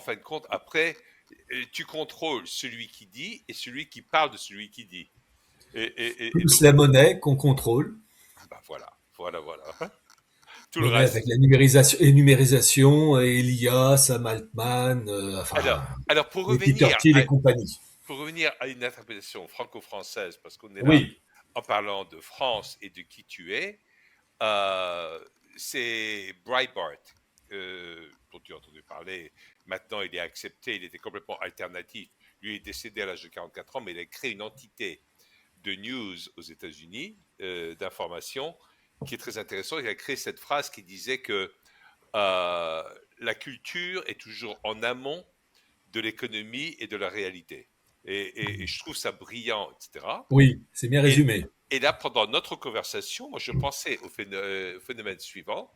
fin de compte, après, tu contrôles celui qui dit et celui qui parle de celui qui dit. Et Plus donc, la monnaie qu'on contrôle. bah voilà. Tout le Monnaie avec reste. la numérisation, et l'IA, Sam Altman, Alors, alors et Peter Thiel et compagnie. pour revenir à une interprétation franco-française, parce qu'on est là Oui, en parlant de France et de qui tu es, euh, c'est Breitbart, dont tu as entendu parler. Maintenant, il est accepté, il était complètement alternatif. Lui est décédé à l'âge de 44 ans, mais il a créé une entité de news aux États-Unis, d'information, qui est très intéressante. Il a créé cette phrase qui disait que la culture est toujours en amont de l'économie et de la réalité. Et je trouve ça brillant, etc. oui, c'est bien Et, résumé. et là, pendant notre conversation, moi, je pensais au phénomène suivant,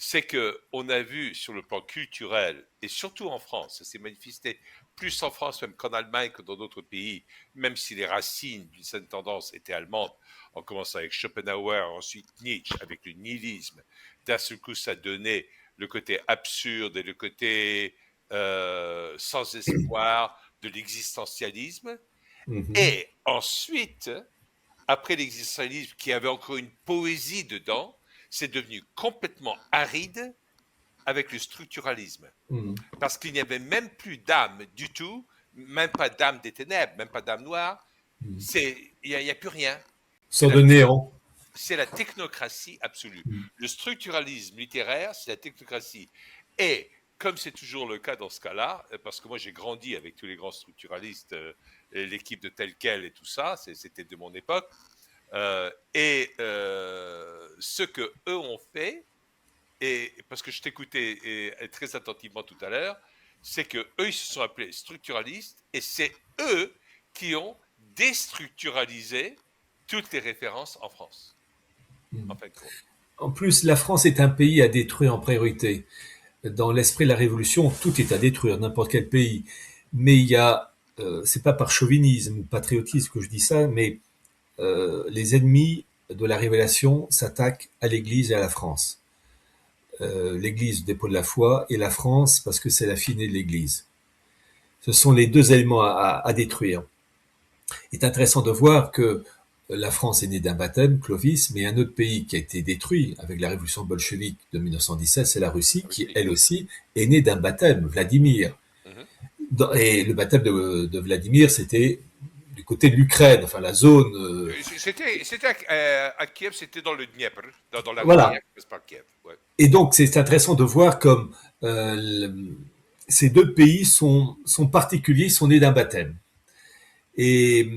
c'est que on a vu sur le plan culturel, et surtout en France, ça s'est manifesté plus en France même qu'en Allemagne que dans d'autres pays, même si les racines d'une certaine tendance étaient allemandes, en commençant avec Schopenhauer, ensuite Nietzsche avec le nihilisme. D'un seul coup, ça donnait le côté absurde et le côté sans espoir de l'existentialisme. Mhm. Et ensuite, après l'existentialisme qui avait encore une poésie dedans, c'est devenu complètement aride avec le structuralisme. Mhm. Parce qu'il n'y avait même plus d'âme du tout, même pas d'âme des ténèbres, même pas d'âme noire. Il n'y a plus rien. C'est Sans la, de néant. c'est la technocratie absolue. Mhm. Le structuralisme littéraire, c'est la technocratie. Et comme c'est toujours le cas dans ce cas-là, parce que moi j'ai grandi avec tous les grands structuralistes, l'équipe de tel quel et tout ça, c'était de mon époque, ce que eux ont fait, et parce que je t'écoutais et très attentivement tout à l'heure, c'est que eux ils se sont appelés structuralistes et c'est eux qui ont déstructuralisé toutes les références en France, en fin de compte. En plus, la France est un pays à détruire en priorité. Dans l'esprit de la Révolution, tout est à détruire, n'importe quel pays. Mais il y a, c'est pas par chauvinisme ou patriotisme que je dis ça, mais les ennemis de la Révélation s'attaquent à l'Église et à la France. L'Église, dépôt de la foi, et la France, parce que c'est la finée de l'Église. Ce sont les deux éléments à détruire. Il est intéressant de voir que la France est née d'un baptême, Clovis, mais un autre pays qui a été détruit avec la révolution bolchevique de 1917, c'est la Russie, qui Russie. elle aussi est née d'un baptême, Vladimir. Mhm. Et le baptême de Vladimir, c'était du côté de l'Ukraine, enfin la zone. C'était à Kiev, c'était dans le Dniepr, dans la rivière Voilà. qui passe par Kiev. Ouais. Et donc c'est intéressant de voir comme le, ces deux pays sont particuliers, sont nés d'un baptême. Et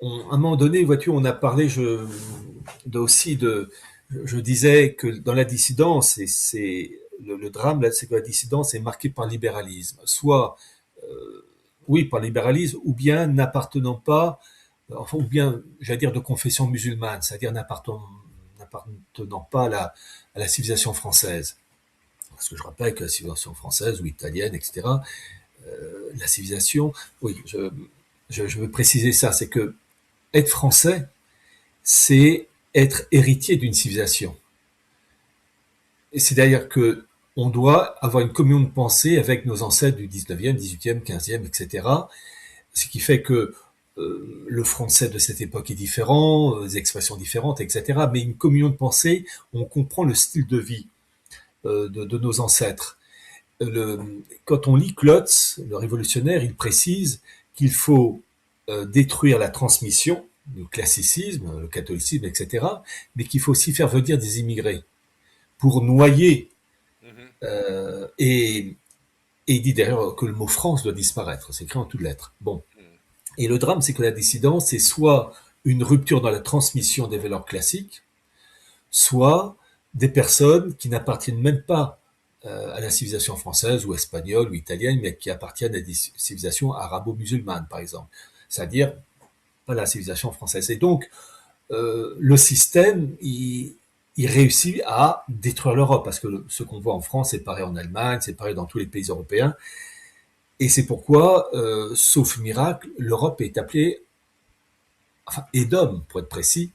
à un moment donné, vois-tu, on a parlé aussi de, je disais que dans la dissidence, et c'est le drame, là, c'est que la dissidence est marquée par le libéralisme, soit oui par le libéralisme, ou bien n'appartenant pas, enfin, ou bien, j'allais dire, de confession musulmane, c'est-à-dire n'appartenant pas à la civilisation française. Parce que je rappelle que la civilisation française ou italienne, etc., la civilisation, oui, je veux préciser ça, c'est que être français, c'est être héritier d'une civilisation. Et c'est d'ailleurs que on doit avoir une communion de pensée avec nos ancêtres du 19e, 18e, 15e, etc. Ce qui fait que le français de cette époque est différent, des expressions différentes, etc. Mais une communion de pensée, on comprend le style de vie de nos ancêtres. Le, quand on lit Klotz, le révolutionnaire, il précise qu'il faut détruire la transmission, le classicisme, le catholicisme, etc., mais qu'il faut aussi faire venir des immigrés pour noyer. Mhm. Et il dit d'ailleurs que le mot France doit disparaître, c'est écrit en toutes lettres. Bon. Mhm. Et le drame, c'est que la dissidence, c'est soit une rupture dans la transmission des valeurs classiques, soit des personnes qui n'appartiennent même pas à la civilisation française ou espagnole ou italienne, mais qui appartiennent à des civilisations arabo-musulmanes, par exemple. C'est-à-dire pas la civilisation française. Et donc, le système, il réussit à détruire l'Europe, parce que ce qu'on voit en France, c'est pareil en Allemagne, c'est pareil dans tous les pays européens. Et c'est pourquoi, sauf miracle, l'Europe est appelée, enfin, Édom, pour être précis,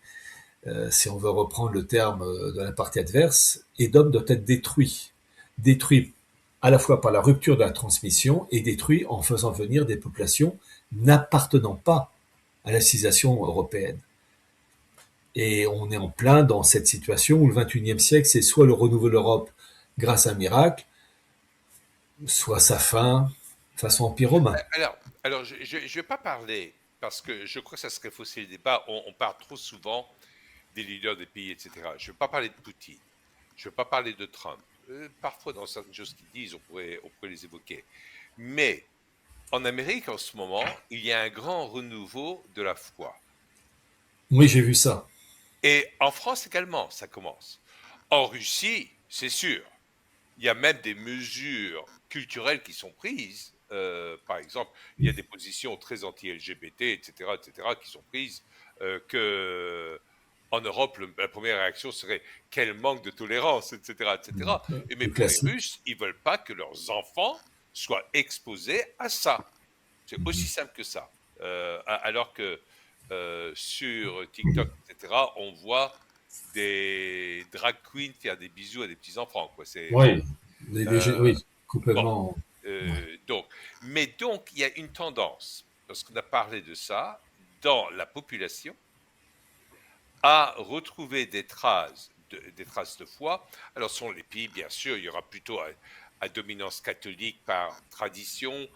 si on veut reprendre le terme de la partie adverse, Édom doit être détruit. Détruit à la fois par la rupture de la transmission et détruit en faisant venir des populations n'appartenant pas à la civilisation européenne. Et on est en plein dans cette situation où le XXIe siècle, c'est soit le renouveau de l'Europe grâce à un miracle, soit sa fin façon Empire romain. Alors je ne vais pas parler, parce que je crois que ça serait fausser le débat. On parle trop souvent des leaders des pays, etc. Je ne vais pas parler de Poutine. Je ne vais pas parler de Trump. Parfois, dans certaines choses qu'ils disent, on pourrait les évoquer. Mais en Amérique, en ce moment, il y a un grand renouveau de la foi. Oui, j'ai vu ça. Et en France également, ça commence. En Russie, c'est sûr. Il y a même des mesures culturelles qui sont prises. Par exemple, il y a des positions très anti-LGBT, etc., qui sont prises. Que en Europe, la première réaction serait quel manque de tolérance, etc. Mais Le pour les classique. Russes, ils veulent pas que leurs enfants soient exposés à ça. C'est aussi simple que ça. Alors que sur TikTok, etc., on voit des drag queens faire des bisous à des petits enfants, quoi. C'est bon. Oui, Euh, oui, bon. complètement. Ouais. Donc, il y a une tendance, parce qu'on a parlé de ça, dans la population, à retrouver des traces de foi. Alors, ce sont les pays, bien sûr, il y aura plutôt à dominance catholique par tradition,